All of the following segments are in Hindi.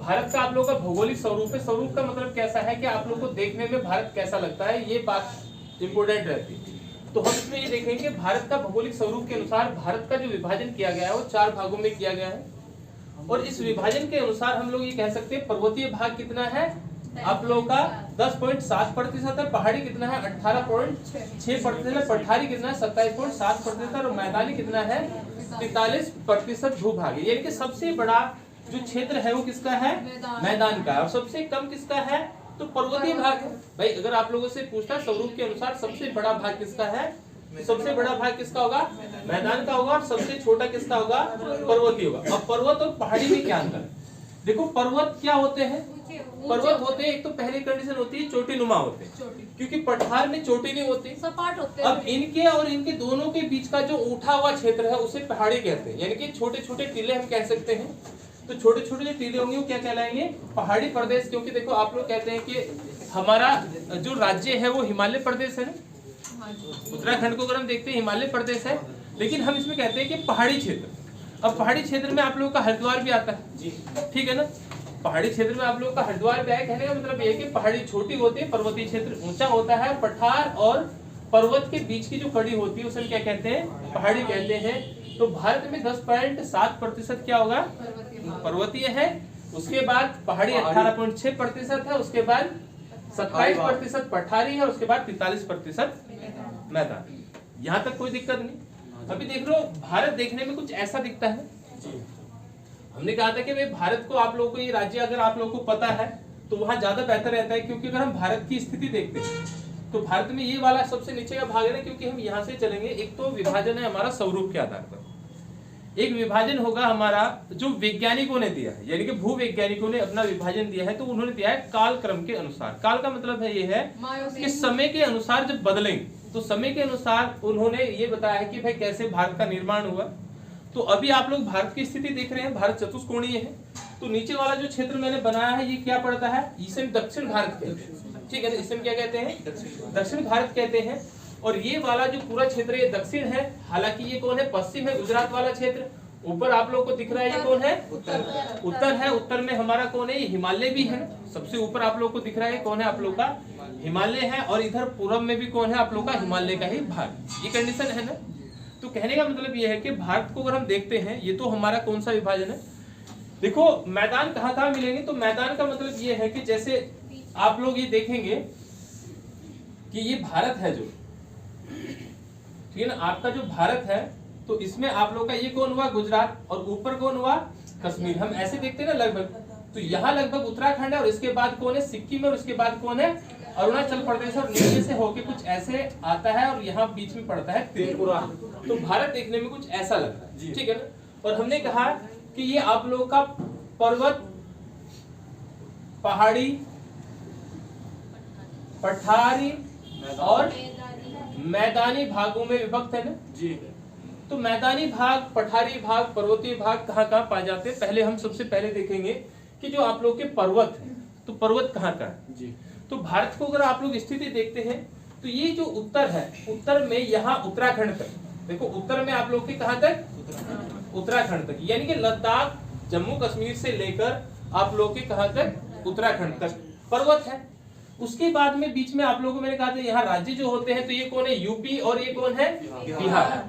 भारत का आप लोगों का भौगोलिक स्वरूप है। स्वरूप का मतलब कैसा है कि आप लोग को देखने में भारत कैसा लगता है, ये बात इंपोर्टेंट रहती है। तो हम इसमें ये देखेंगे भारत का भौगोलिक स्वरूप के अनुसार भारत का जो विभाजन किया गया है वो 4 भागों में किया गया है। और इस विभाजन के अनुसार हम लोग ये कह सकते हैं पर्वतीय भाग कितना है आप लोगों का 10.7% है, पहाड़ी कितना है 18.6% है, पठारी कितना है 27.7% और मैदानी कितना है 43% भूभाग है। यानी कि सबसे बड़ा जो क्षेत्र है वो किसका है, मैदान का, और सबसे कम किसका है तो पर्वतीय भाग है। भाई अगर आप लोगों से पूछता स्वरूप के अनुसार सबसे बड़ा भाग किसका है, सबसे बड़ा भाग किसका होगा, मैदान का होगा, और सबसे छोटा किसका होगा, पर्वतीय होगा। अब पर्वत और पहाड़ी में क्या अंतर है, देखो पर्वत क्या होते हैं, पर्वत होते हैं एक तो पहली कंडीशन होती है चोटी नुमा होते हैं, क्योंकि पठार में चोटी नहीं होती, सपाट होते हैं। अब इनके और इनके दोनों के बीच का जो उठा हुआ क्षेत्र है उसे पहाड़ी कहते हैं। यानी कि छोटे छोटे टीले हम कह सकते हैं, तो छोटे छोटे जो टीले होंगे वो क्या कहलाएंगे, पहाड़ी प्रदेश। क्योंकि देखो आप लोग कहते हैं कि हमारा जो राज्य है वो हिमालय प्रदेश है ना, उत्तराखंड को अगर हम देखते हैं हिमालय प्रदेश है, लेकिन हम इसमें कहते हैं कि पहाड़ी क्षेत्र। अब पहाड़ी क्षेत्र में आप लोगों का हरिद्वार भी आता है जी, ठीक है ना, पहाड़ी क्षेत्र में आप लोगों का हरिद्वार भी आया। कहने का मतलब ये है कि पहाड़ी छोटी होती है, पर्वतीय क्षेत्र ऊंचा होता है, पठार और पर्वत के बीच की जो कड़ी होती है उसे क्या कहते हैं, पहाड़ी कहते हैं। तो भारत में 10.7% क्या होगा, पर्वतीय है, उसके बाद पहाड़ी 18.6% है, उसके बाद 27% पठारी है, उसके बाद 43% मैदान। यहाँ तक कोई दिक्कत नहीं। अभी देख लो भारत देखने में कुछ ऐसा दिखता है जी। हमने कहा था कि भाई भारत को आप लोगों को ये राज्य अगर आप लोगों को पता है तो वहां ज्यादा बेहतर रहता है, क्योंकि अगर हम भारत की स्थिति देखते हैं तो भारत में ये वाला सबसे नीचे का भाग है ना, क्योंकि हम यहाँ से चलेंगे। एक तो विभाजन है हमारा स्वरूप के आधार पर, एक विभाजन होगा हमारा जो वैज्ञानिकों ने दिया है, यानी कि भूवैज्ञानिकों ने अपना विभाजन दिया है, तो उन्होंने दिया है काल क्रम के अनुसार। काल का मतलब है ये है कि समय के अनुसार जब बदलेंगे, तो समय के अनुसार उन्होंने ये बताया है कि भाई कैसे भारत का निर्माण हुआ। तो अभी आप लोग भारत की स्थिति देख रहे हैं, भारत चतुष्कोणीय है, तो नीचे वाला जो क्षेत्र मैंने बनाया है ये क्या पड़ता है, इसे दक्षिण भारत कहते हैं, ठीक है ना, इसे क्या कहते हैं, दक्षिण भारत कहते हैं। और ये वाला जो पूरा क्षेत्र ये दक्षिण है, हालांकि ये कौन है, पश्चिम है, गुजरात वाला क्षेत्र। ऊपर आप लोगों को दिख रहा है ये कौन है, उत्तर है, उत्तर में हमारा कौन है, ये हिमालय भी है, सबसे ऊपर आप लोग को दिख रहा है कौन है, आप लोग का हिमालय है, और इधर पूर्व में भी कौन है, आप लोग का हिमालय का ही भाग। ये कंडीशन है ना। तो कहने का मतलब ये है कि भारत को अगर हम देखते हैं, ये तो हमारा कौन सा विभाजन है, देखो मैदान कहाँ कहाँ मिलेंगे, तो मैदान का मतलब ये है कि जैसे आप लोग ये देखेंगे कि ये भारत है जो, ठीक है ना, आपका जो भारत है, तो इसमें आप लोग का ये कौन हुआ, गुजरात, और ऊपर कौन हुआ, कश्मीर। हम ऐसे देखते हैं ना लगभग, तो यहाँ लगभग उत्तराखंड है, और इसके बाद कौन है, सिक्किम है, और इसके बाद कौन है, अरुणाचल प्रदेश, और नीचे से होके कुछ ऐसे आता है, और यहाँ बीच में पड़ता है त्रिपुरा। तो भारत देखने में कुछ ऐसा लगता है, ठीक है ना। और हमने कहा कि ये आप लोगों का पर्वत, पहाड़ी, पठारी और मैदानी भागों में विभक्त है ना जी। तो मैदानी भाग, पठारी भाग, पर्वतीय भाग कहाँ कहाँ पाए जाते हैं, पहले हम सबसे पहले देखेंगे कि जो आप लोग के पर्वत है, तो पर्वत कहाँ का है जी। तो भारत को अगर आप लोग स्थिति देखते हैं तो ये जो उत्तर है, उत्तर में यहाँ उत्तराखंड तक, देखो उत्तर में आप लोग के कहाँ तक, उत्तराखंड तक, यानी कि लद्दाख, जम्मू कश्मीर से लेकर आप लोग के कहाँ तक, उत्तराखंड तक पर्वत है। उसके बाद में बीच में आप लोगों को मैंने कहा था यहाँ राज्य जो होते हैं, तो ये कौन है, यूपी, और ये कौन है, बिहार।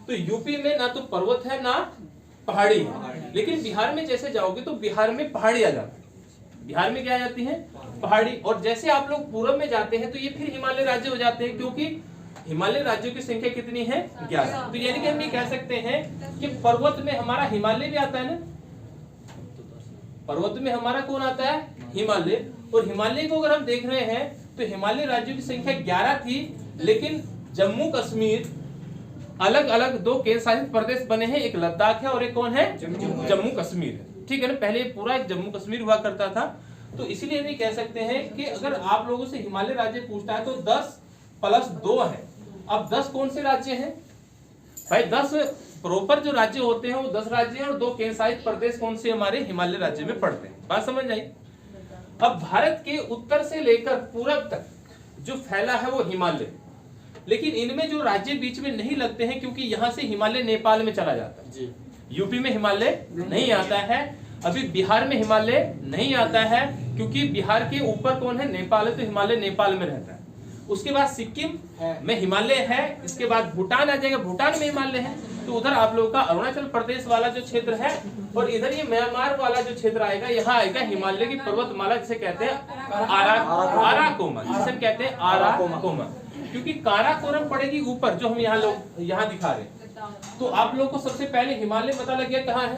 तो यूपी में ना तो पर्वत है ना पहाड़ी है, लेकिन बिहार में जैसे जाओगे तो बिहार में पहाड़ी आ जाती है, बिहार में क्या आ जाती है, पहाड़ी। और जैसे आप लोग पूर्व में जाते हैं तो ये फिर हिमालय राज्य हो जाते हैं, क्योंकि हिमालय राज्यों की संख्या कितनी है, 11। तो यानी कि हम ये कह सकते हैं कि पर्वत में हमारा हिमालय भी आता है ना, पर्वत में हमारा कौन आता है, हिमालय। और हिमालय को अगर हम देख रहे हैं तो हिमालय राज्यों की संख्या 11 थी, लेकिन जम्मू कश्मीर अलग अलग 2 केंद्र शासित प्रदेश बने हैं, एक लद्दाख है और एक कौन है, जम्मू कश्मीर है, ठीक है ना। पहले पूरा एक जम्मू कश्मीर हुआ करता था। तो इसीलिए भी कह सकते हैं कि अगर आप लोगों से हिमालय राज्य पूछता है तो 10+2 है। अब 10 कौन से राज्य हैं भाई, 10 प्रॉपर जो राज्य होते हैं वो 10 राज्य हैं, और 2 केंद्र शासित प्रदेश कौन से हमारे हिमालय राज्य में पड़ते हैं। बात समझ आई। अब भारत के उत्तर से लेकर पूरब तक जो फैला है वो हिमालय, लेकिन इनमें जो राज्य बीच में नहीं लगते हैं, क्योंकि यहाँ से हिमालय नेपाल में चला जाता है जी। यूपी में हिमालय नहीं आता है। अभी बिहार में हिमालय नहीं आता है, क्योंकि बिहार के ऊपर कौन है, नेपाल है, तो हिमालय नेपाल में रहता है। उसके बाद सिक्किम में हिमालय है, इसके बाद भूटान आ जाएगा, भूटान में हिमालय है। तो उधर आप लोगों का अरुणाचल प्रदेश वाला जो क्षेत्र है, और इधर ये म्यांमार वाला जो क्षेत्र आएगा, यहाँ आएगा हिमालय की पर्वतमाला, जिसे कहते हैं आराकोरम, जिसे हम कहते हैं आराकोरम, क्योंकि काराकोरम पड़ेगी ऊपर, जो हम यहाँ लोग यहाँ दिखा रहे हैं। तो आप लोग को सबसे पहले हिमालय पता लग गया कहाँ है।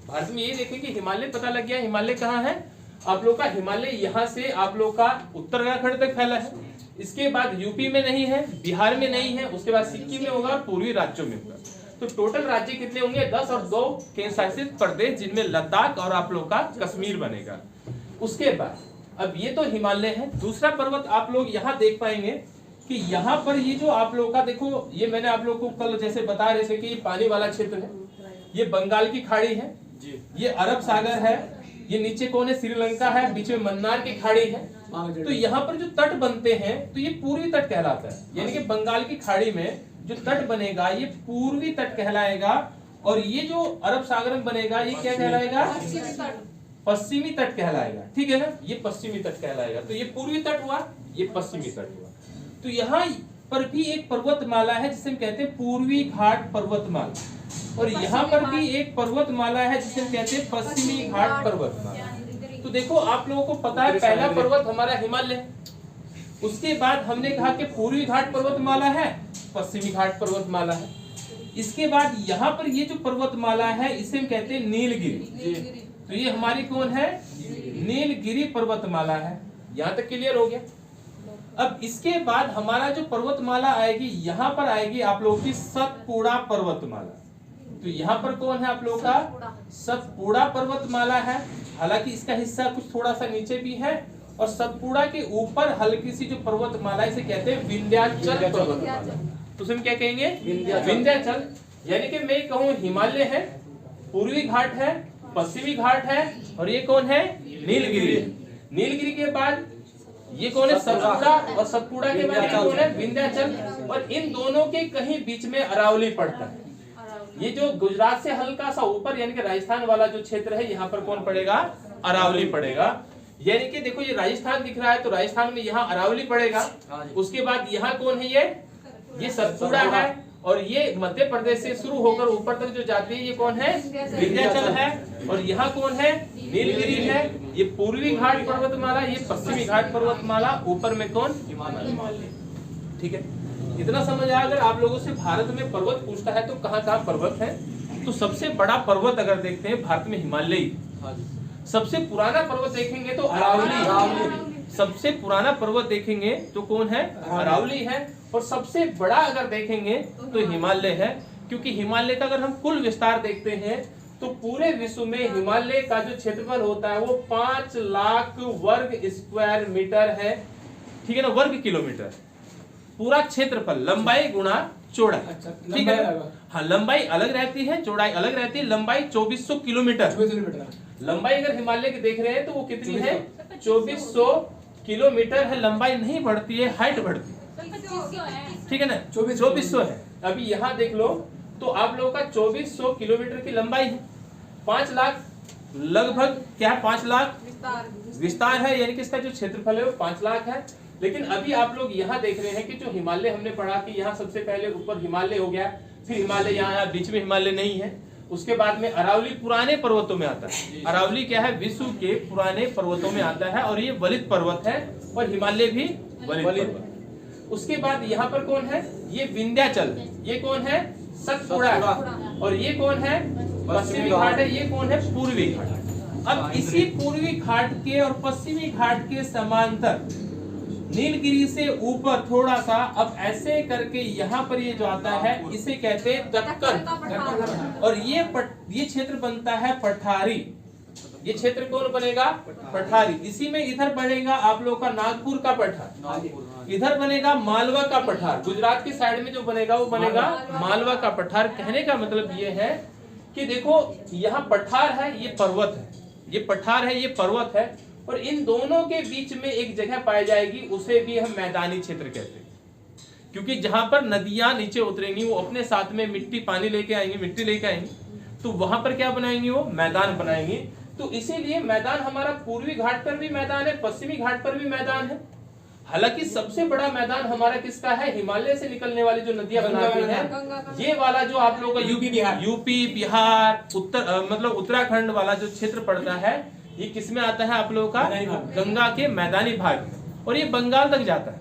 भारत में ये देखें कि हिमालय पता लग गया, हिमालय कहाँ है आप लोग का। हिमालय यहाँ से आप लोग का उत्तराखंड तक फैला है। इसके बाद यूपी में नहीं है, बिहार में नहीं है, उसके बाद सिक्किम में होगा और पूर्वी राज्यों में होगा। तो टोटल राज्य कितने होंगे, 10 और 2 केंद्र शासित प्रदेश, जिनमें लद्दाख और आप लोग का कश्मीर बनेगा। उसके बाद अब ये तो हिमालय है। दूसरा पर्वत आप लोग यहाँ देख पाएंगे कि यहाँ पर ये जो आप लोग का देखो, ये मैंने आप लोग को कल जैसे बता रहे थे कि ये पानी वाला क्षेत्र है, ये बंगाल की खाड़ी है, ये अरब सागर है, ये नीचे कौन है, श्रीलंका है, बीच में मन्नार की खाड़ी है। तो यहाँ पर जो तट बनते हैं तो ये पूर्वी तट कहलाता है, यानी कि बंगाल की खाड़ी में जो तट बनेगा ये पूर्वी तट कहलाएगा, और ये जो अरब सागर में बनेगा ये क्या कहलाएगा, पश्चिमी तट कहलाएगा। ठीक है ना, ये पश्चिमी तट कहलाएगा। तो ये पूर्वी तट हुआ, ये पश्चिमी तट हुआ। तो यहाँ पर भी एक पर्वतमाला है जिसे हम कहते हैं पूर्वी घाट पर्वतमाला, और यहाँ पर भी एक पर्वतमाला है जिसे हम कहते हैं पश्चिमी घाट पर्वतमाला। तो देखो आप लोगों को पता है पहला पर्वत हमारा हिमालय, उसके बाद हमने कहा कि पूर्वी घाट पर्वतमाला है, पश्चिमी घाट पर्वतमाला है। इसके बाद यहाँ पर ये जो पर्वतमाला है इसे हम कहते हैं नीलगिरी। तो ये हमारी कौन है, नीलगिरी पर्वतमाला है। यहाँ तक क्लियर हो गया। अब इसके बाद हमारा जो पर्वतमाला आएगी, यहाँ पर आएगी आप लोगों की सतपुड़ा पर्वतमाला। तो यहाँ पर कौन है आप लोगों का, सतपुड़ा पर्वतमाला है। हालांकि इसका हिस्सा कुछ थोड़ा सा नीचे भी है, और सतपुड़ा के ऊपर हल्की सी जो पर्वतमाला इसे कहते हैं विंध्याचल पर्वतमाला। तो हम क्या कहेंगे, विंध्याचल। यानी कि मैं कहूँ हिमालय है, पूर्वी घाट है, पश्चिमी घाट है, और ये कौन है, नीलगिरी। नीलगिरी के बाद ये कौन है, सतपुड़ा, और सतपुड़ा के बाद कौन है, विंध्याचल। और इन दोनों के कहीं बीच में अरावली पड़ता है। ये जो गुजरात से हल्का सा ऊपर यानी कि राजस्थान वाला जो क्षेत्र है, यहाँ पर कौन पड़ेगा, अरावली पड़ेगा। यानी कि देखो ये राजस्थान दिख रहा है, तो राजस्थान में यहाँ अरावली पड़ेगा। उसके बाद यहाँ कौन है, ये सतपुड़ा है, और ये मध्य प्रदेश से शुरू होकर ऊपर तक जो जाती है ये कौन है, विंध्याचल है। और यहाँ कौन है, नीलगिरी है। ये पूर्वी घाट पर्वतमाला, ये पश्चिमी घाट पर्वतमाला, ऊपर में कौन, हिमालय। ठीक है, इतना समझ आया। अगर आप लोगों से भारत में पर्वत पूछता है तो कहाँ कहाँ पर्वत है, तो सबसे बड़ा पर्वत अगर देखते हैं भारत में हिमालय। सबसे पुराना पर्वत देखेंगे तो अरावली, सबसे पुराना पर्वत देखेंगे तो कौन है, अरावली है। और सबसे बड़ा अगर देखेंगे तो हिमालय है, क्योंकि हिमालय का अगर हम कुल विस्तार देखते हैं तो पूरे विश्व में हिमालय का जो क्षेत्रफल होता है वो 5 लाख वर्ग स्क्वायर मीटर है। ठीक है ना, वर्ग किलोमीटर पूरा क्षेत्रफल, लंबाई गुणा चौड़ाई। ठीक है, हाँ लंबाई अलग रहती है, चौड़ाई अलग रहती है। लंबाई 2400 किलोमीटर। लंबाई अगर हिमालय की देख रहे हैं तो वो कितनी है, 2400 किलोमीटर है। लंबाई नहीं बढ़ती है, हाइट बढ़ती है। ठीक है ना, 2400 है। अभी यहाँ देख लो तो आप लोगों का 2400 किलोमीटर की लंबाई है। 5 लाख लगभग क्या है, 5 लाख विस्तार है, यानी कि इसका जो क्षेत्रफल है वो 5 लाख है। लेकिन अभी आप लोग यहाँ देख रहे हैं कि जो हिमालय हमने पढ़ा कि यहाँ सबसे पहले ऊपर हिमालय हो गया, फिर हिमालय यहाँ बीच में हिमालय नहीं है। उसके बाद में अरावली पुराने पर्वतों में आता है। अरावली क्या है, विश्व के पुराने पर्वतों में आता है, और ये वलित पर्वत है, और हिमालय भी वलित पर्वत। उसके बाद यहाँ पर कौन है, ये विंध्याचल, ये कौन है, सतपुड़ा, और ये कौन है, पश्चिमी घाट है, ये कौन है, पूर्वी घाट। अब इसी पूर्वी घाट के और पश्चिमी घाट के समांतर नीलगिरी से ऊपर थोड़ा सा अब ऐसे करके यहाँ पर ये जो आता है इसे कहते हैं दक्कन, और ये क्षेत्र बनता है पठारी। ये क्षेत्र कौन बनेगा, पठारी। इसी में इधर बनेगा आप लोग का नागपुर का पठार, इधर बनेगा मालवा का पठार। गुजरात की साइड में जो बनेगा वो बनेगा मालवा का पठार। कहने का मतलब ये है कि देखो यहाँ पठार है, ये पर्वत है, ये पठार है, ये पर्वत है, और इन दोनों के बीच में एक जगह पाई जाएगी, उसे भी हम मैदानी क्षेत्र कहते हैं। क्योंकि जहां पर नदियां नीचे उतरेंगी वो अपने साथ में मिट्टी पानी लेके आएंगी, मिट्टी लेके आएंगी, तो वहां पर क्या बनाएंगे, वो मैदान बनाएंगे। तो इसीलिए मैदान हमारा पूर्वी घाट पर भी मैदान है, पश्चिमी घाट पर भी मैदान है। हालांकि सबसे बड़ा मैदान हमारा किसका है, हिमालय से निकलने वाली जो नदियां बनाती हैं, ये वाला जो आप लोगों का यूपी बिहार उत्तर मतलब उत्तराखंड वाला जो क्षेत्र पड़ता है, ये किसमें आता है आप लोगों का, गंगा के मैदानी भाग में, और ये बंगाल तक जाता है,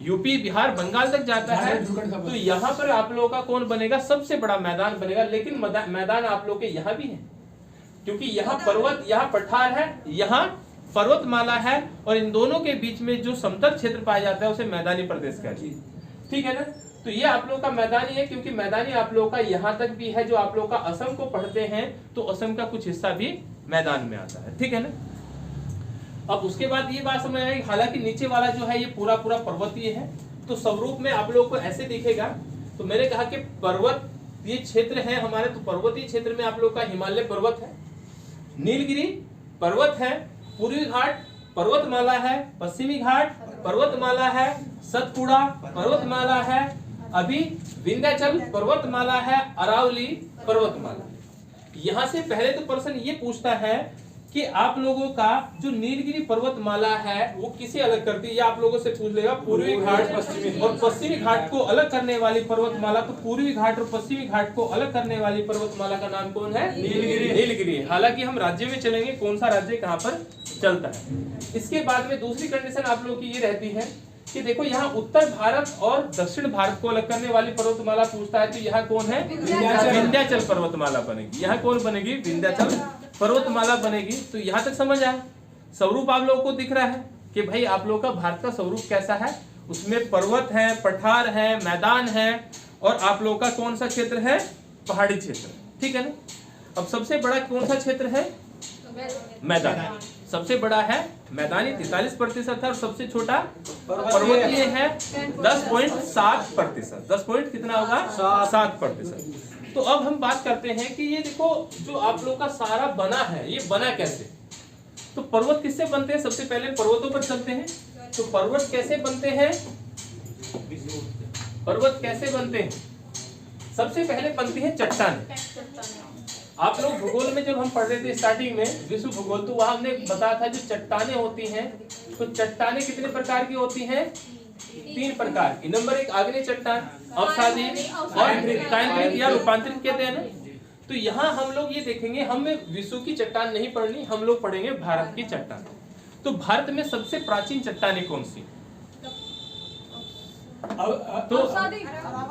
यूपी बिहार बंगाल तक जाता है। तो यहाँ पर आप लोगों का कौन बनेगा, सबसे बड़ा मैदान बनेगा। लेकिन मैदान आप लोग के यहाँ भी है, क्योंकि यहाँ पर्वत, यहाँ पठार है, यहाँ पर्वतमाला है, और इन दोनों के बीच में जो समतल क्षेत्र पाया जाता है उसे मैदानी प्रदेश कहते हैं। ठीक है ना। तो ये आप लोगों का मैदानी है, क्योंकि मैदानी आप लोगों का यहाँ तक भी है। जो आप लोगों का असम को पढ़ते हैं तो असम का कुछ हिस्सा भी मैदान में आता है। ठीक है ना। अब उसके बाद ये बात समझ आएगी, हालांकि नीचे वाला जो है ये पूरा पूरा पर्वतीय है, तो स्वरूप में आप लोगों को ऐसे दिखेगा। तो मैंने कहा कि पर्वत ये क्षेत्र है हमारे, तो पर्वतीय क्षेत्र में आप लोग का हिमालय पर्वत है, नीलगिरी पर्वत है, पूर्वी घाट पर्वतमाला है, पश्चिमी घाट पर्वतमाला है, सतपुड़ा पर्वतमाला है, अभी विंध्याचल पर्वतमाला है, अरावली पर्वतमाला। यहां से पहले तो प्रश्न ये पूछता है कि आप लोगों का जो नीलगिरी पर्वतमाला है वो किसे अलग करती है, या आप लोगों से पूछ लेगा पूर्वी घाट पश्चिमी और पश्चिमी घाट को अलग करने वाली पर्वतमाला। तो पूर्वी घाट और पश्चिमी घाट को अलग करने वाली पर्वतमाला का नाम कौन है, नीलगिरी। नीलगिरी। हालांकि हम राज्य में चलेंगे, कौन सा राज्य कहाँ पर चलता है। इसके बाद में दूसरी कंडीशन आप लोगों की ये रहती है कि देखो यहाँ उत्तर भारत और दक्षिण भारत को अलग करने वाली पर्वतमाला पूछता है, तो यहाँ कौन है, विंध्याचल पर्वतमाला बनेगी। यहाँ कौन बनेगी, विंध्याचल पर्वतमाला बनेगी। तो यहाँ तक समझ आया। स्वरूप आप लोगों को दिख रहा है कि भाई आप लोगों का भारत का स्वरूप कैसा है, उसमें पर्वत है, पठार है, मैदान है, और आप लोगों का कौन सा क्षेत्र है, पहाड़ी क्षेत्र। ठीक है ना। अब सबसे बड़ा कौन सा क्षेत्र है, मैदान। सबसे बड़ा है मैदानी 43% है, और सबसे छोटा पर्वतीय है 10.7%। 10 पॉइंट कितना होगा, 7%। तो अब हम बात करते हैं कि ये देखो जो आप लोग का सारा बना है, ये बना कैसे। तो पर्वत किससे बनते हैं, सबसे पहले पर्वतों पर चलते हैं। तो पर्वत कैसे बनते हैं, पर्वत कैसे बनते हैं, सबसे पहले बनती है चट्टान। आप लोग भूगोल में जब हम पढ़ रहे थे स्टार्टिंग में विश्व भूगोल, तो वहां हमने बताया था जो चट्टानें होती हैं, तो चट्टानें कितने प्रकार की होती हैं, 3 प्रकार की। नंबर 1 आग्नेय चट्टान, अवसादी और कायंत्रित या रूपांतरित कहते हैं ना। तो यहाँ हम लोग ये देखेंगे, हमें विश्व की चट्टान नहीं पढ़नी, हम लोग पढ़ेंगे भारत की चट्टान। तो भारत में सबसे प्राचीन चट्टानें कौन सी। तो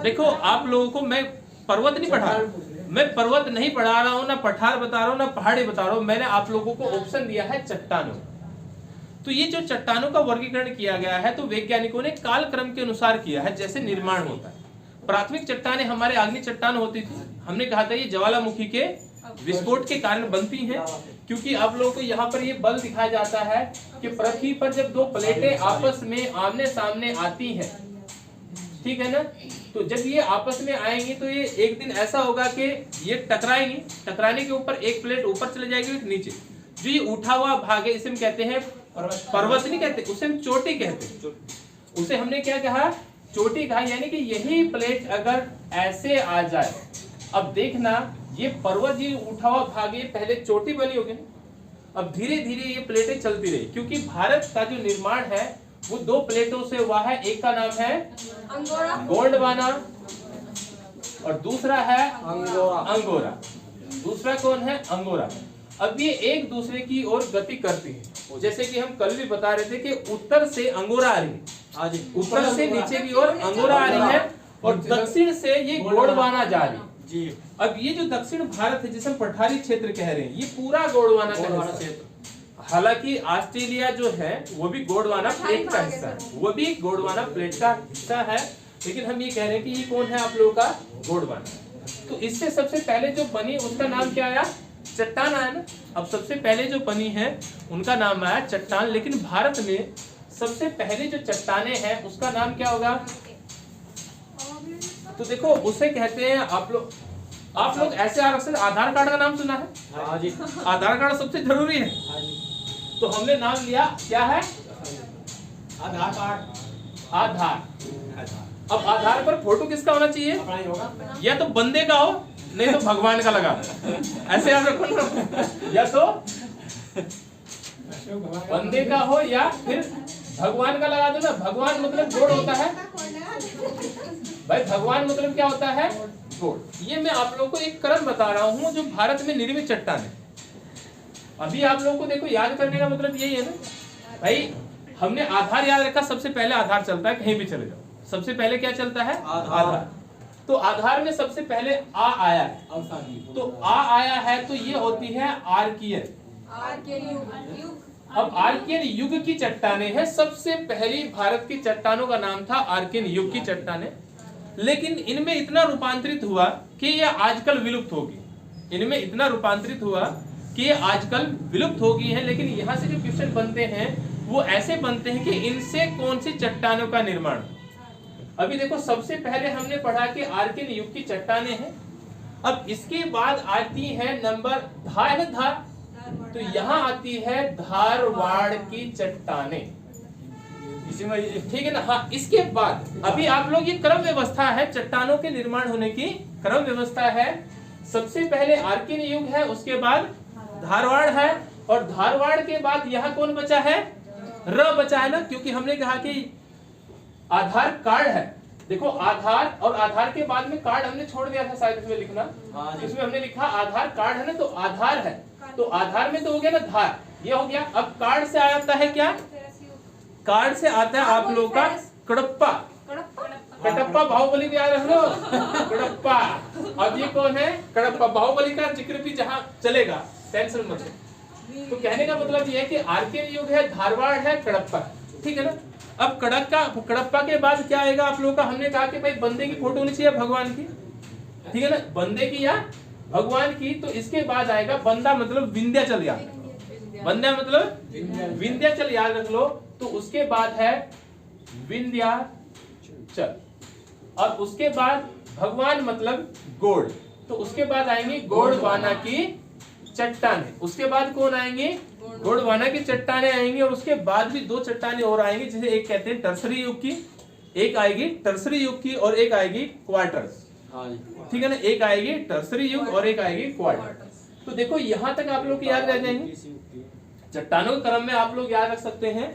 देखो आप लोगों को मैं पर्वत नहीं पढ़ा, मैं पर्वत नहीं पढ़ा रहा हूँ, ना पठार बता रहा हूँ, ना पहाड़ी बता रहा हूँ, मैंने आप लोगों को ऑप्शन दिया है चट्टानों। तो ये जो चट्टानों का वर्गीकरण किया गया है, तो वैज्ञानिकों ने काल क्रम के अनुसार किया है, जैसे निर्माण होता है। प्राथमिक चट्टानें हमारे आग्नेय चट्टान होती थी, हमने कहा था ये ज्वालामुखी के विस्फोट के कारण बनती हैं, क्योंकि आप लोगों को यहाँ पर ये बल दिखाया जाता है कि पृथ्वी पर जब 2 प्लेटें आपस में आमने सामने आती हैं, ठीक है ना, तो जब ये आपस में आएंगी तो ये एक दिन ऐसा होगा कि ये टकराएंगी, टकराने के ऊपर एक प्लेट ऊपर चले जाएगी, एक नीचे। जो ये उठा हुआ भाग है इसे हम कहते हैं पर्वत नहीं कहते, उसे हम चोटी कहते हैं। उसे हमने क्या कहा, चोटी कहा। यानी कि यही प्लेट अगर ऐसे आ जाए, अब देखना ये पर्वत जी उठा हुआ भाग, ये पहले चोटी बनी होगी ना, अब धीरे धीरे ये प्लेटें चलती रही, क्योंकि भारत का जो निर्माण है वो 2 प्लेटों से हुआ है। एक का नाम है गोंडवाना और दूसरा है अंगोरा। दूसरा कौन है, अंगोरा। अब ये एक दूसरे की ओर गति करती है, जैसे कि हम कल भी बता रहे थे कि उत्तर से अंगोरा आ रही है, उत्तर से नीचे की ओर अंगोरा आ रही है, और दक्षिण से ये गोंडवाना जा रही है। अब ये जो दक्षिण भारत है जिसे हम पठारी क्षेत्र कह रहे हैं, ये पूरा गोंडवाना का क्षेत्र। हालांकि ऑस्ट्रेलिया जो है वो भी गोंडवाना प्लेट का हिस्सा है, वो भी गोंडवाना प्लेट का हिस्सा है, लेकिन हम ये कह रहे हैं कि ये कौन है आप लोगों का, गोंडवाना। तो इससे सबसे पहले जो बनी उसका नाम क्या आया, चट्टान आया ना। अब सबसे पहले जो बनी है उनका नाम आया चट्टान, लेकिन भारत में सबसे पहले जो चट्टाने हैं उसका नाम क्या होगा। तो देखो उसे कहते हैं आप लोग ऐसे आधार कार्ड का नाम सुना है, हाँ जी। आधार कार्ड सबसे जरूरी है, तो हमने नाम लिया क्या है, आधार कार्ड। आधार। अब आधार पर फोटो किसका होना चाहिए, या तो बंदे का हो नहीं तो भगवान का लगा, ऐसे याद रखो ना, या तो बंदे का हो या फिर भगवान का लगा दो ना। भगवान मतलब गोड़ होता है भाई, भगवान मतलब क्या होता है? गोड़। ये मैं आप लोगों को एक क्रम बता रहा हूँ जो भारत में निर्मित चट्टान है। अभी आप लोगों को देखो याद करने का मतलब यही है ना भाई, हमने आधार याद रखा, सबसे पहले आधार चलता है, कहीं भी चले जाओ सबसे पहले क्या चलता है? आधार। तो आधार में सबसे पहले आ आया है, तो आ आया है तो ये होती है आर्कियन। अब आर्कियन युग की चट्टानें हैं। सबसे पहली भारत की चट्टानों का नाम था आर्कियन युग की चट्टानें, लेकिन इनमें इतना रूपांतरित हुआ कि ये आजकल विलुप्त होगी। इनमें इतना रूपांतरित हुआ कि ये आजकल विलुप्त हो गई है। लेकिन यहाँ से जो क्वेश्चन बनते हैं वो ऐसे बनते हैं कि इनसे कौन सी चट्टानों का निर्माण। अभी देखो सबसे पहले हमने पढ़ा कि आर्कियन युग की चट्टानें हैं। अब इसके बाद आती है नंबर धार, तो यहाँ आती है धारवाड़ की चट्टानें, ठीक है ना। हाँ, इसके बाद अभी आप लोग, ये क्रम व्यवस्था है चट्टानों के निर्माण होने की, क्रम व्यवस्था है। सबसे पहले आर्कियन युग है, उसके बाद धारवाड़ है, और धारवाड़ के बाद यहाँ कौन बचा है? र बचा है ना, क्योंकि हमने कहा कि आधार कार्ड है। देखो आधार, और आधार के बाद में कार्ड हमने छोड़ दिया था शायद इसमें लिखना। इसमें हमने लिखा आधार कार्ड है ना, तो आधार है, तो आधार में तो हो गया ना धार, ये हो गया। अब कार्ड से आता है क्या? कार्ड से आता है आप लोगों का कडप्पा। कडप्पा बाहुबली भी याद रख लो, कडप्पा। अब ये कौन है? कडप्पा। बाहुबली का जिक्र भी जहाँ चलेगा, टेंशन मत लो। तो कहने का मतलब ये है कि आर्कियन युग है, धारवाड़ है, कडप्पा, ठीक है ना। अब कडप्पा के बाद क्या आएगा आप लोगों का? हमने कहा कि भाई बंदे की फोटो होनी चाहिए भगवान की, ठीक है ना, बंदे की या भगवान की। तो इसके बाद आएगा बंदा मतलब विंध्याचल, याद, बंदा मतलब विंध्याचल याद रख लो। तो उसके बाद है विंध्याचल, और उसके बाद भगवान मतलब गोड़, तो उसके बाद आएंगे गोंडवाना की चट्टानें। उसके बाद कौन आएंगे? गोंडवाना की चट्टानें आएंगी, और उसके बाद भी दो चट्टानें और आएंगी, जिसे एक कहते हैं टर्सरी युग की, एक आएगी टर्सरी युग की, और एक आएगी क्वार्टर्स, ठीक है ना। एक आएगी टर्सरी युग और एक आएगी क्वार्टर्स। तो देखो यहाँ तक आप लोग याद रह जाएंगे। चट्टानों के क्रम में आप लोग याद रख सकते हैं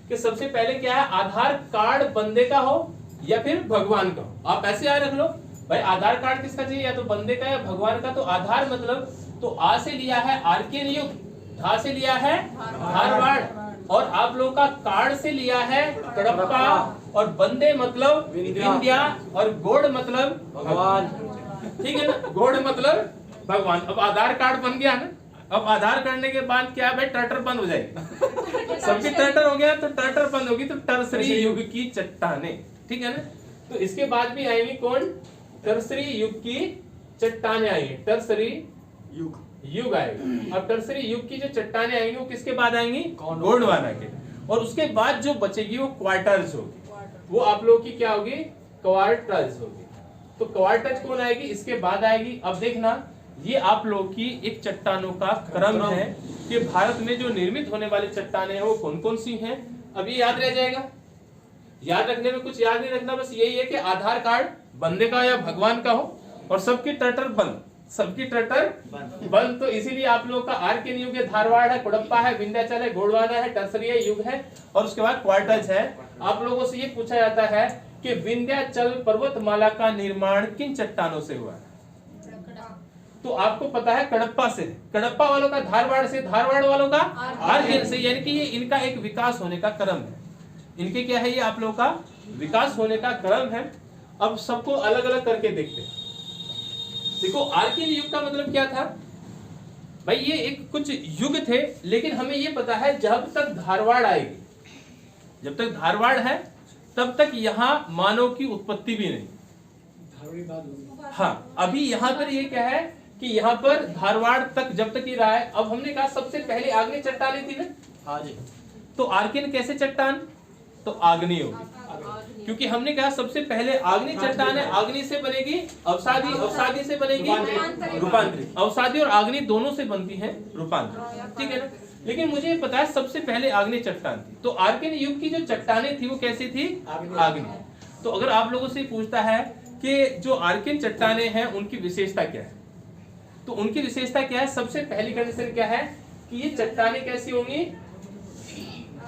कि सबसे पहले क्या है? आधार कार्ड बंदे का हो या फिर भगवान का हो। आप ऐसे याद रख लो भाई, आधार कार्ड किसका चाहिए? या तो बंदे का या भगवान का। तो आधार मतलब, तो आ से लिया है आर्कियन युग, धा से लिया है धारवाड़, और आप लोगों का कार्ड से लिया है कडप्पा, और बंदे मतलब विंध्या, और गोड़ मतलब भगवान, ठीक है ना। गोड़ मतलब भगवान। अब आधार कार्ड बन गया ना। अब आधार करने के बाद क्या है भाई? टर्टर बंद हो जाएगी, सबकी टर्टर हो गया तो टर्टर बंद होगी, तो टर्सरी युग की चट्टानें, ठीक है ना। तो इसके बाद भी आएंगी कौन? टर्सरी युग की चट्टानें आएंगी, टर्सरी युग आएगा। अब टर्सरी युग की जो चट्टानें आएंगी वो किसके बाद आएंगी? गोंडवाना के। और उसके बाद जो बचेगी वो क्वार्टर्स होगी, वो आप लोगों की क्या होगी? क्वार्टर्स होगी। तो क्वार्टर्स कौन आएगी? इसके बाद आएगी। अब देखना, ये आप लोग की एक चट्टानों का क्रम है कि भारत में जो निर्मित होने वाली चट्टानें हैं वो कौन कौन सी हैं। अब ये याद रह जाएगा, याद रखने में कुछ याद नहीं रखना, बस यही है कि आधार कार्ड बंदे का या भगवान का हो, और सबकी टर्टर बंद, सबकी टर्टर बंद। तो इसीलिए आप लोग का आर्कियन युग है, धारवाड़ है, कडप्पा है, विंध्याचल है, गोंडवाना है, टर्सरी युग है, और उसके बाद क्वार्टर्स है। आप लोगों से ये पूछा जाता है कि विंध्याचल पर्वतमाला का निर्माण किन चट्टानों से हुआ है? तो आपको पता है कडप्पा से, कडप्पा वालों का धारवाड़ से, धारवाड़ वालों का आर्कियन से, यानी कि ये इनका एक विकास होने का क्रम है। इनके क्या है? ये आप लोगों का विकास होने का क्रम है। अब सबको अलग अलग करके देखते हैं। देखो आर्कियन युग का मतलब क्या था भाई? ये एक कुछ युग थे, लेकिन हमें ये पता है जब तक धारवाड़ आएगी, जब तक धारवाड़ है तब तक यहाँ मानव की उत्पत्ति भी नहीं। हाँ, अभी यहाँ पर ये क्या है कि यहाँ पर धारवाड़ तक जब तक ही रहा है। अब हमने कहा सबसे पहले आग्नेय चट्टानें थी ना। हाँ जी। तो आर्कियन कैसे चट्टान? तो आग्नेय होगी, क्योंकि हमने कहा सबसे पहले आग्नेय चट्टान है, आग्नेय से बनेगी अवसादी, अवसादी से बनेगी रूपांतरित। अवसादी और आग्नेय दोनों से बनती है रूपांतरित, ठीक है ना। लेकिन मुझे पता है सबसे पहले आग्नेय चट्टान थी। तो आर्कियन युग की जो चट्टानें थी वो कैसी थी? आग्नेय। तो अगर आप लोगों से पूछता है कि जो आर्कियन चट्टानें हैं उनकी विशेषता क्या है, तो उनकी विशेषता क्या है? सबसे पहली कंडीशन क्या है कि ये चट्टानें कैसी होंगी?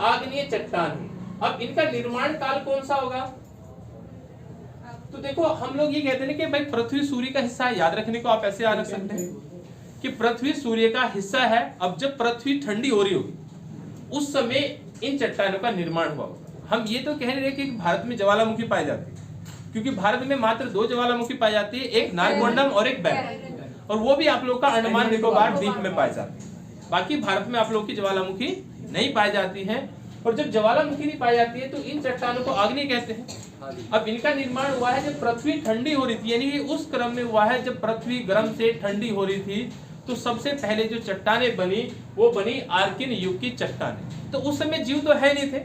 आग्नेय चट्टान। अब इनका निर्माण काल कौन सा होगा? तो देखो हम लोग ये कहते हैं कि भाई पृथ्वी सूर्य का हिस्सा है। याद रखने को आप ऐसे याद रख सकते हैं कि पृथ्वी सूर्य का हिस्सा है। अब जब पृथ्वी ठंडी हो रही होगी उस समय इन चट्टानों का निर्माण हुआ होगा। हम ये तो कह रहे हैं कि भारत में ज्वालामुखी पाई जाती है, क्योंकि भारत में मात्र 2 ज्वालामुखी पाई जाती है, एक नागमंडम और एक बैरक, और वो भी आप लोग का अंडमान निकोबार द्वीप में पाई जाती है। बाकी भारत में आप लोग की ज्वालामुखी नहीं पाई जाती है। और जब ज्वालामुखी नहीं पाई जाती है तो इन चट्टानों को आग्नेय कहते हैं। अब इनका निर्माण हुआ है जब पृथ्वी ठंडी हो रही थी, यानी कि उस क्रम में हुआ है जब पृथ्वी गर्म से ठंडी हो रही थी। तो सबसे पहले जो चट्टानें बनी वो बनी आर्किन युग की चट्टानें। तो उस समय जीव तो है नहीं थे,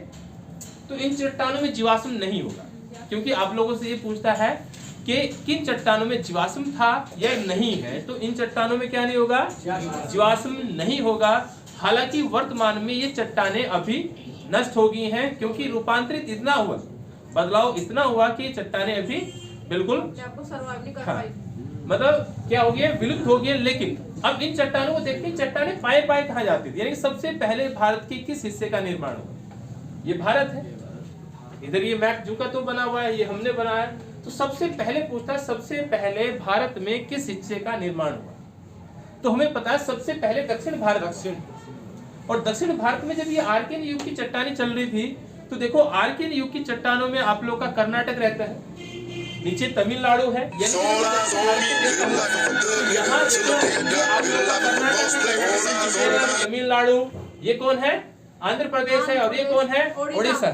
तो इन चट्टानों में जीवाश्म नहीं होगा। क्योंकि आप लोगों से ये पूछता है कि किन चट्टानों में जीवाश्म था या नहीं है, तो इन चट्टानों में क्या नहीं होगा? जीवाश्म नहीं होगा। हालांकि वर्तमान में ये चट्टानें अभी नष्ट हो गई हैं, क्योंकि रूपांतरित इतना हुआ, बदलाव इतना हुआ कि ये चट्टानें अभी बिल्कुल मतलब क्या हो गया? विलुप्त हो गई। लेकिन अब इन चट्टानों को देखते हैं चट्टानें पाए कहाँ जाती थी, यानी सबसे पहले भारत के किस हिस्से का निर्माण हुआ? ये भारत है। इधर ये मैप जो का तो बना हुआ है, ये हमने बनाया। तो सबसे पहले पूछता है सबसे पहले भारत में किस हिस्से का निर्माण हुआ? तो हमें पता है सबसे पहले दक्षिण भारत। और दक्षिण भारत में जब ये आर्कियन युग की चट्टानें चल रही थी, तो देखो आर्कियन युग की चट्टानों में आप लोग का कर्नाटक रहता है, नीचे तमिलनाडु है, तमिलनाडु, ये कौन है? आंध्र प्रदेश है, और ये कौन है? उड़ीसा।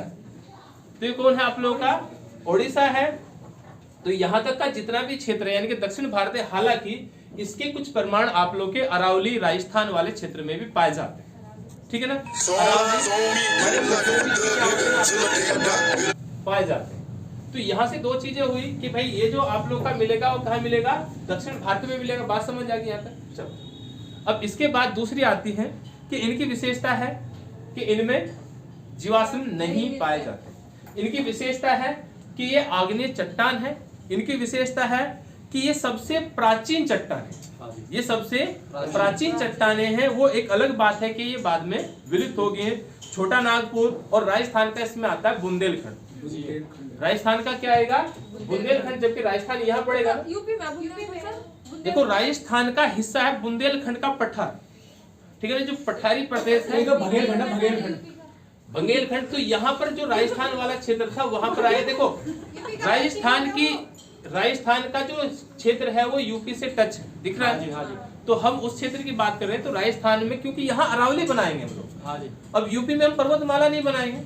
तो ये कौन है आप लोगों का? उड़ीसा है। तो यहाँ तक का जितना भी क्षेत्र है यानी कि दक्षिण भारत है। हालांकि इसके कुछ प्रमाण आप लोग के अरावली राजस्थान वाले क्षेत्र में भी पाए जाते हैं, ठीक है ना? पाए जाते हैं। तो यहाँ से 2 चीजें हुई कि भाई ये जो आप लोग का मिलेगा वो कहाँ मिलेगा? दक्षिण भारत में मिलेगा। बात समझ आ गई यहाँ तक? चलो अब इसके बाद दूसरी आती है कि इनकी विशेषता है कि इनमें जीवाश्म नहीं पाए जाते। इनकी विशेषता है कि ये आग्नेय चट्टान है। इनकी विशेषता है कि ये सबसे प्राचीन चट्टान है। ये सबसे प्राचीन चट्टानें हैं। वो एक अलग बात है कि ये बाद में विलुप्त हो गई हैं। छोटा नागपुर और राजस्थान का इसमें आता है बुंदेलखंड। राजस्थान का क्या आएगा? बुंदेलखंड, जबकि राजस्थान यहाँ पड़ेगा। देखो राजस्थान का हिस्सा है बुंदेलखंड का पठार, ठीक है ना? जो पठारी प्रदेश है बंगेलखंड। तो यहाँ पर जो राजस्थान वाला क्षेत्र था वहां पर आए। देखो राजस्थान का जो क्षेत्र है वो यूपी से टच है, दिख रहा है? हाँ जी। तो हम उस क्षेत्र की बात कर रहे हैं। तो राजस्थान में क्योंकि यहाँ अरावली बनाएंगे हम लोग। हाँ जी। अब यूपी में हम पर्वतमाला नहीं बनाएंगे।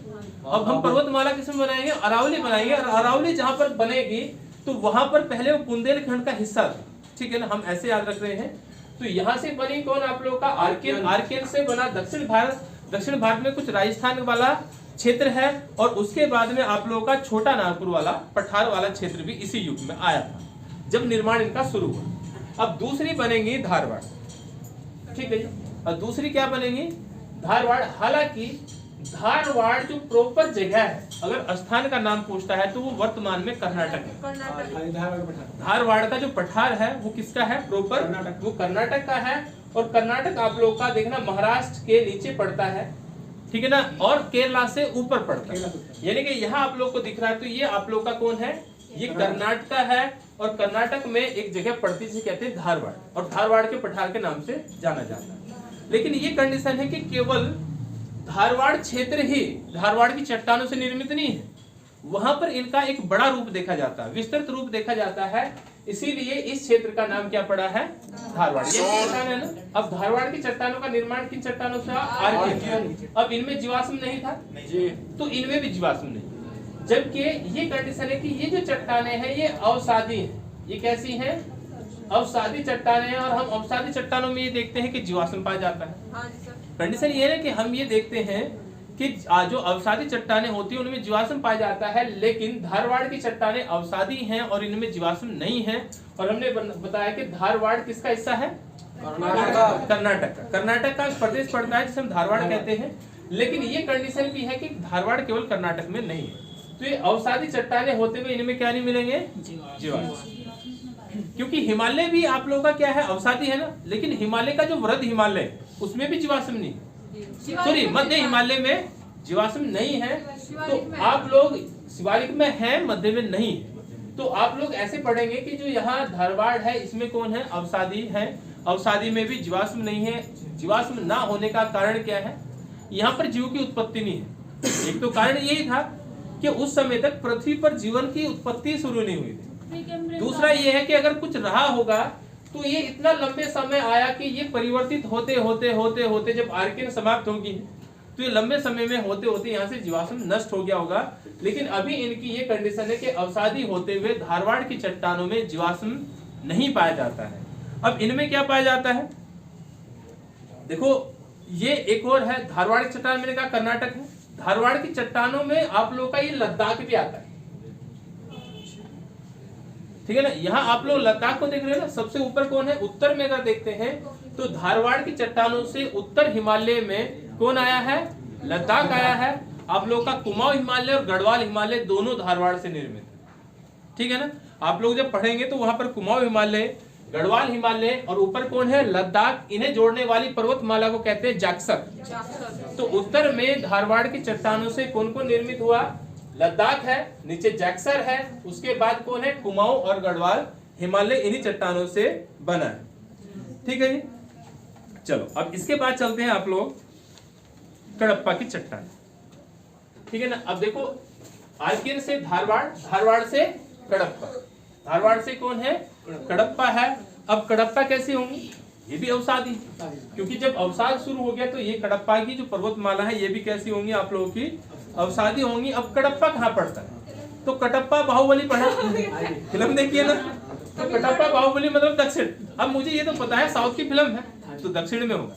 अब हम पर्वतमाला किसमें बनाएंगे? अरावली बनाएंगे। और अरावली जहाँ पर बनेगी तो वहां पर पहले वो बुंदेलखंड का हिस्सा था, ठीक है ना? हम ऐसे याद रख रहे हैं। तो यहाँ से बनी कौन आप लोग का? आर्कियन। आर्कियन से बना दक्षिण भारत। दक्षिण भारत में कुछ राजस्थान वाला क्षेत्र है, और उसके बाद में आप लोगों का छोटा नागपुर वाला पठार वाला क्षेत्र भी इसी युग में आया था जब निर्माण इनका शुरू हुआ। अब दूसरी बनेंगी धारवाड़, ठीक है जी। और दूसरी क्या बनेंगी? धारवाड़। हालांकि धारवाड़ जो प्रॉपर जगह है, अगर स्थान का नाम पूछता है तो वो वर्तमान में कर्नाटक है। धारवाड़ का जो पठार है वो किसका है? प्रॉपर वो कर्नाटक का है। और कर्नाटक आप लोग का देखना महाराष्ट्र के नीचे पड़ता है, ठीक है ना? और केरला से ऊपर पड़ता है, यानी कि यहाँ आप लोग को दिख रहा है। तो ये आप लोग का कौन है? ये कर्नाटक है। और कर्नाटक में एक जगह पड़ती है कहते हैं धारवाड़, और धारवाड़ के पठार के नाम से जाना जाता है। लेकिन ये कंडीशन है कि केवल धारवाड़ क्षेत्र ही धारवाड़ की चट्टानों से निर्मित नहीं है, वहां पर इनका एक बड़ा रूप देखा जाता है, विस्तृत रूप देखा जाता है। इसीलिए इस क्षेत्र का नाम क्या पड़ा है? धारवाड़। ये चट्टान है ना? अब धारवाड़ की चट्टानों का निर्माण किन चट्टानों से? आर्कियन। अब इनमें जीवाश्म नहीं था तो इनमें भी जीवाश्म नहीं। जबकि ये कंडीशन है कि ये जो चट्टानें हैं ये अवसादी हैं। ये कैसी हैं? अवसादी चट्टानें हैं। और हम अवसादी चट्टानों में ये देखते हैं कि जीवाश्म पाया जाता है। कंडीशन ये है कि हम ये देखते हैं कि जो अवसादी चट्टानें होती हैं उनमें जीवाश्म पाया जाता है, लेकिन धारवाड़ की चट्टानें अवसादी हैं और इनमें जीवाश्म नहीं है। और हमने बताया कि धारवाड़ किसका हिस्सा है? कर्नाटक का। कर्नाटक का प्रदेश पड़ता है जिसे हम धारवाड़ कहते हैं। लेकिन ये कंडीशन भी है कि धारवाड़ केवल कर्नाटक में नहीं है। तो ये अवसादी चट्टानें होते हुए इनमें क्या नहीं मिलेंगे? जीवाश्म। क्योंकि हिमालय भी आप लोगों का क्या है, अवसादी है ना, लेकिन हिमालय का जो वृद्ध हिमालय उसमें भी जीवाश्म नहीं, सॉरी मध्य हिमालय में जीवाश्म नहीं है। तो आप लोग शिवालिक में है, मध्य में नहीं है। तो आप लोग ऐसे पढ़ेंगे कि जो यहाँ धारवाड़ है इसमें कौन है, अवसादी है, अवसादी में भी जीवाश्म नहीं है। जीवाश्म ना होने का कारण क्या है, यहाँ पर जीव की उत्पत्ति नहीं है। एक तो कारण यही था कि उस समय तक पृथ्वी पर जीवन की उत्पत्ति शुरू नहीं हुई थी। दूसरा ये है कि अगर कुछ रहा होगा तो ये इतना लंबे समय आया कि ये परिवर्तित होते होते होते होते जब आर्कियन समाप्त होगी तो ये लंबे समय में होते होते यहाँ से जीवाश्म नष्ट हो गया होगा। लेकिन अभी इनकी ये कंडीशन है कि अवसादी होते हुए धारवाड़ की चट्टानों में जीवाश्म नहीं पाया जाता है। अब इनमें क्या पाया जाता है, देखो ये एक और है, धारवाड़ की चट्टान मैंने कहा कर्नाटक है। धारवाड़ की चट्टानों में आप लोग का ये लद्दाख भी आता है, ठीक है ना। यहाँ आप लोग लद्दाख को देख रहे हो ना, सबसे ऊपर कौन है, उत्तर में अगर देखते हैं तो धारवाड़ की चट्टानों से उत्तर हिमालय में कौन आया है, लद्दाख आया है। आप लोग का कुमाऊं हिमालय और गढ़वाल हिमालय दोनों धारवाड़ से निर्मित है, ठीक है ना। आप लोग जब पढ़ेंगे तो वहां पर कुमाऊं हिमालय, गढ़वाल हिमालय और ऊपर कौन है, लद्दाख, इन्हें जोड़ने वाली पर्वतमाला को कहते हैं जैक्सर। तो उत्तर में धारवाड़ की चट्टानों से कौन कौन निर्मित हुआ, लद्दाख है, नीचे जैक्सर है, उसके बाद कौन है, कुमाऊं और गढ़वाल हिमालय इन्हीं चट्टानों से बना है, ठीक है जी। चलो अब इसके बाद चलते हैं आप लोग कडप्पा की चट्टान, ठीक है ना। अब देखो आर्कियन से धारवाड़, धारवाड़ से कडप्पा, धारवाड़ से कौन है, कडप्पा है। अब कडप्पा कैसे होंगी, ये भी अवसादी, क्योंकि जब अवसाद शुरू हो गया तो ये कडप्पा की जो पर्वतमाला है ये भी कैसी होंगी, आप लोगों की अवसादी होंगी। अब कडप्पा कहाँ पड़ता है, तो कटप्पा बाहुबली पढ़ा, फिल्म देखिए ना, तो कटप्पा बाहुबली मतलब दक्षिण। अब मुझे ये तो पता है साउथ की फिल्म है तो दक्षिण में होगा,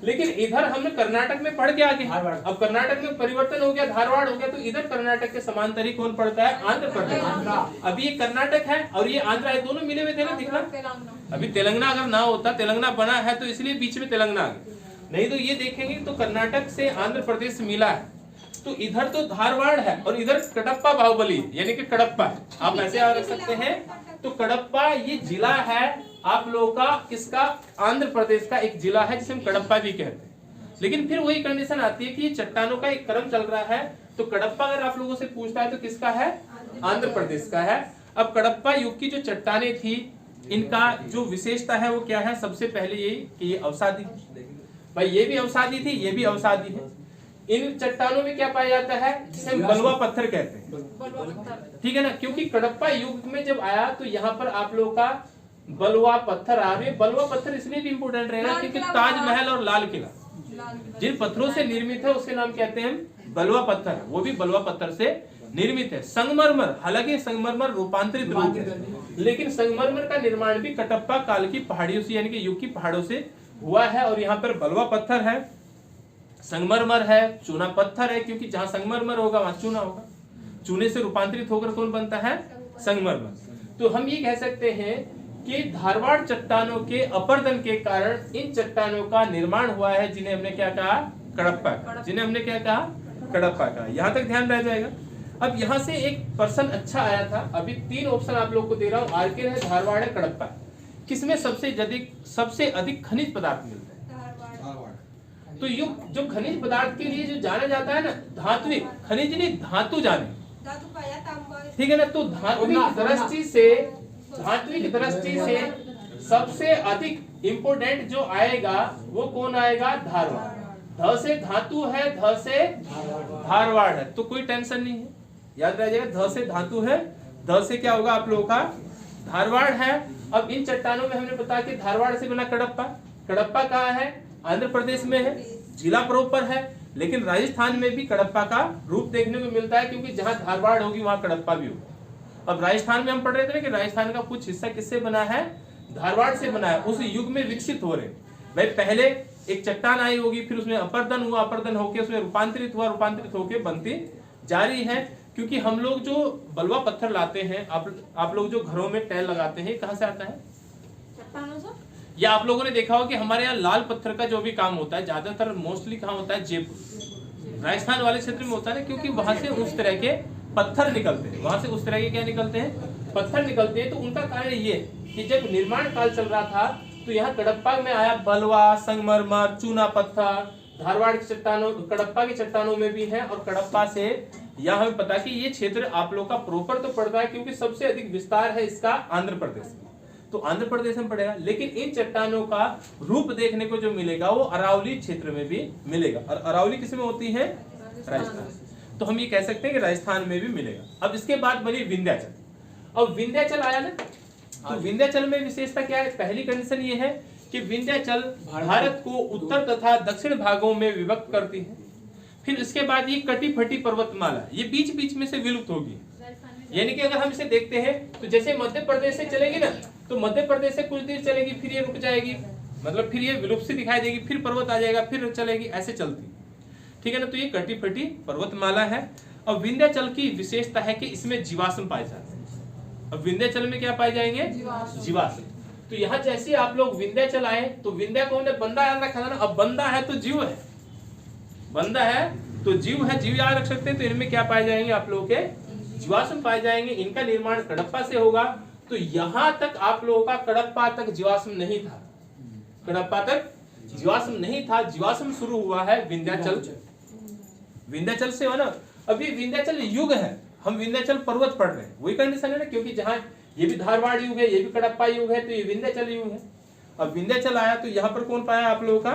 लेकिन इधर हमने कर्नाटक में पढ़ के आगे, अब कर्नाटक में परिवर्तन हो गया, धारवाड़ हो गया, तो इधर कर्नाटक के समांतर ही कौन पड़ता है, आंध्र प्रदेश। अभी ये कर्नाटक है और ये आंध्र है, दोनों मिले हुए थे ना, दिखना। अभी तेलंगाना अगर ना होता, तेलंगाना बना है तो इसलिए बीच में तेलंगाना आ गया, नहीं तो ये देखेंगे तो कर्नाटक से आंध्र प्रदेश मिला है। तो इधर तो धारवाड़ है और इधर कडप्पा बाहुबली यानी कि कडप्पा है, आप ऐसे याद रख सकते हैं। तो कडप्पा ये जिला है आप लोगों का, किसका, आंध्र प्रदेश का एक जिला है जिसे हम कडप्पा भी कहते हैं। लेकिन फिर वही कंडीशन आती है कि ये चट्टानों का एक क्रम चल रहा है, तो कडप्पा अगर आप लोगों से पूछता है तो किसका है, आंध्र प्रदेश का है। अब कडप्पा युग की जो चट्टानें थी इनका जो विशेषता है वो क्या है, सबसे पहले यही कि ये अवसादी, भाई ये भी अवसादी थी, ये भी अवसादी है। इन चट्टानों में क्या पाया जाता है, जिसे हम बलुआ पत्थर कहते हैं, ठीक है ना। क्योंकि कडप्पा युग में जब आया तो यहाँ पर आप लोगों का बलुआ पत्थर आ रहे। बलुआ पत्थर इसलिए भी इंपोर्टेंट रहेगा क्योंकि ताजमहल और लाल किला जिन पत्थरों से निर्मित है उसके नाम कहते हैं बलुआ पत्थर, वो भी बलुआ पत्थर से निर्मित है। संगमरमर, हालांकि संगमरमर रूपांतरित रूप है, लेकिन संगमरमर का निर्माण भी कटप्पा काल की पहाड़ियों से यानी कि युग की पहाड़ों से हुआ है। और यहाँ पर बलुआ पत्थर है, संगमरमर है, चूना पत्थर है, क्योंकि जहां संगमरमर होगा वहां चूना होगा, चूने से रूपांतरित होकर कौन बनता है, संगमरमर। तो हम ये कह सकते हैं कि धारवाड़ चट्टानों के अपर्दन के कारण इन चट्टानों का निर्माण हुआ है, जिन्हें हमने क्या कहा, कडप्पा, जिन्हें हमने क्या कहा, कडप्पा का। यहाँ तक ध्यान रह जाएगा। अब यहाँ से एक पर्सन अच्छा आया था, अभी 3 ऑप्शन आप लोग को दे रहा हूँ, आर्कियन है, धारवाड़ है, कडप्पा। किसमें सबसे अधिक खनिज पदार्थ मिलता है, तो जो खनिज पदार्थ के लिए जो जाना जाता है ना, धात्विक, खनिज नहीं धातु जाने, ठीक है ना। तो धात्विक दृष्टि से सबसे अधिक इंपोर्टेंट जो आएगा वो कौन आएगा, धारवाड़। ध से धातु है, ध से धारवाड़ है, तो कोई टेंशन नहीं है, याद रह जाएगा। ध से धातु है, ध से क्या होगा आप लोगों का, धारवाड़ है। अब इन चट्टानों में हमने बताया कि धारवाड़ से बना कडप्पा। कडप्पा कहाँ है, आंध्र प्रदेश में है, जिला प्रॉपर है, लेकिन राजस्थान में भी कडप्पा का रूप देखने को मिलता है, क्योंकि जहां धारवाड़ होगी वहां कडप्पा भी होगा। अब राजस्थान में हम पढ़ रहे थे कि राजस्थान का कुछ हिस्सा किससे बना है, धारवाड़ से बना है, उस युग में विकसित हो रहे। भाई पहले एक चट्टान आई होगी, फिर उसमें अपर्दन हुआ, अपर्दन होके उसमें रूपांतरित हुआ, रूपांतरित होके बनती जारी है। क्योंकि हम लोग जो बलुआ पत्थर लाते हैं, आप लोग जो घरों में टाइल लगाते हैं, कहाँ से आता है, चट्टानों से। या आप लोगों ने देखा हो कि हमारे यहाँ लाल पत्थर का जो भी काम होता है ज्यादातर मोस्टली कहाँ होता है, जयपुर, राजस्थान वाले क्षेत्र में होता है, क्योंकि वहां से उस तरह के पत्थर निकलते हैं, वहां से उस तरह के क्या निकलते हैं, पत्थर निकलते हैं, तो उनका कारण ये कि जब निर्माण काल चल रहा था तो यहाँ कडप्पा में आया बलुआ, संगमरमर, चूना पत्थर, धारवाड़ की चट्टानों, कडप्पा की चट्टानों में भी है। और कडप्पा से यहाँ हमें पता कि ये क्षेत्र आप लोग का प्रॉपर तो पड़ता है, क्योंकि सबसे अधिक विस्तार है इसका आंध्र प्रदेश में, तो आंध्र प्रदेश में पड़ेगा। लेकिन इन चट्टानों का रूप देखने को जो मिलेगा वो अरावली क्षेत्र में भी मिलेगा। और अरावली किसमें होती है? राजस्थान। तो हम ये कह सकते हैं कि राजस्थान में भी मिलेगा। अब इसके बाद बनी विंध्याचल। अब विंध्याचल आया ना, तो विंध्याचल में विशेषता क्या है? पहली कंडीशन ये है कि विंध्याचल भारत को उत्तर तथा दक्षिण भागों में विभक्त करती है। फिर इसके बाद ये कटी फटी पर्वतमाला, ये बीच बीच में से विलुप्त होगी। यानी कि अगर हम इसे देखते हैं तो जैसे मध्य प्रदेश से चलेगी ना, तो मध्य प्रदेश से कुछ देर चलेगी, फिर ये रुक जाएगी, मतलब फिर ये विलुप्त सी दिखाई देगी, फिर पर्वत आ जाएगा, फिर चलेगी, ऐसे चलती। ठीक है ना, तो ये कटी फटी पर्वतमाला है। और विंध्याचल की विशेषता है कि इसमें जीवाश्म पाए जाते हैं। अब विंध्याचल में क्या पाए जाएंगे? जीवाश्म। तो यहाँ जैसे आप लोग विंध्याचल आए तो विंध्या को हमने बंदा याद रखा था ना, अब बंदा है तो जीव है, बंदा है तो जीव है, जीव याद रख सकते हैं। तो इनमें क्या पाए जाएंगे? आप लोगों के जीवाश्म पाए जाएंगे। इनका निर्माण कडप्पा से होगा। तो यहां तक आप लोगों का कडप्पा तक जीवाश्म नहीं था, कडप्पा तक जीवाश्म नहीं था। जीवाश्म शुरू हुआ है विंध्याचल, विंध्याचल से हो ना। अभी विंध्याचल युग है, हम विंध्याचल पर्वत पढ़ रहे हैं, वही कंडीशन है ना, क्योंकि जहां ये भी धारवाड़ युग है, ये भी कडप्पा युग है, तो ये विंध्याचल युग है। अब विंध्याचल आया तो यहाँ पर कौन पाया आप लोगों का?